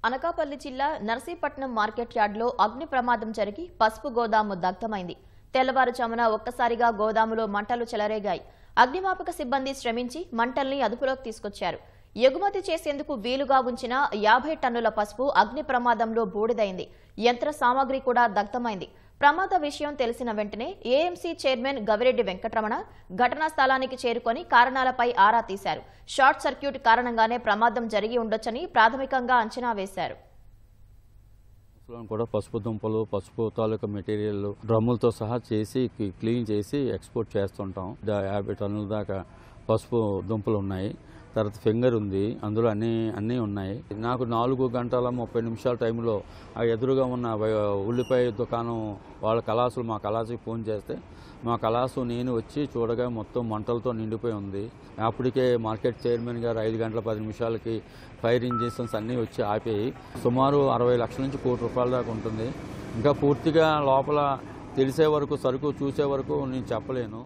అనకాపల్లి జిల్లా నర్సీపట్నం మార్కెట్ యార్డ్లో అగ్ని ప్రమాదం జరిగి పసుపు గోదాము దగ్ధమైంది. తెల్లవారుజామున ఒక్కసారిగా గోదాములో మంటలు చెలరేగాయి. అగ్నిమాపక సిబ్బంది శ్రమించి మంటల్ని అదుపులోకి తీసుకొచ్చారు. ఎగుమతి చేసేందుకు వీలుగా ఉంచిన 50 టన్నుల పసుపు అగ్ని ప్రమాదంలో బూడిదైంది. యంత్ర సామాగ్రి కూడా దగ్ధమైంది. ప్రమాద విషయం తెలిసిన వెంటనే ఏఎంసీ చైర్మన్ గవిరెడ్డి వెంకటరమణ ఘటనా స్థలానికి చేరుకొని కారణాలపై ఆరా తీశారు. షార్ట్ సర్క్యూట్ కారణంగానే ప్రమాదం జరిగి ఉండొచ్చని ప్రాథమికంగా అంచనా వేశారు. కూడా పసుపు దుంపలు, పసుపు తాలూకా మెటీరియల్ డ్రమ్ములతో సహా చేసి క్లీన్ చేసి ఎక్స్పోర్ట్ చేస్తుంటాం. 50 టన్నుల దాకా పసుపు దుంపలు ఉన్నాయి. తర్వాత ఫింగర్ ఉంది, అందులో అన్నీ ఉన్నాయి. నాకు 4 గంటల 30 నిమిషాల టైంలో ఆ ఎదురుగా ఉన్న ఉల్లిపాయ దుకాణం వాళ్ళ కళాసులు మా కళాసుకి ఫోన్ చేస్తే మా కళాసు నేను వచ్చి చూడగా మొత్తం మంటలతో నిండిపోయి ఉంది. అప్పటికే మార్కెట్ చైర్మన్ గారు 5 గంటల 10 నిమిషాలకి ఫైర్ ఇంజిన్స్ అన్నీ వచ్చి ఆపేయి. సుమారు 60 లక్షల నుంచి ₹1 కోటి దాకా ఉంటుంది. ఇంకా పూర్తిగా లోపల తెలిసే వరకు, సరుకు చూసే వరకు నేను చెప్పలేను.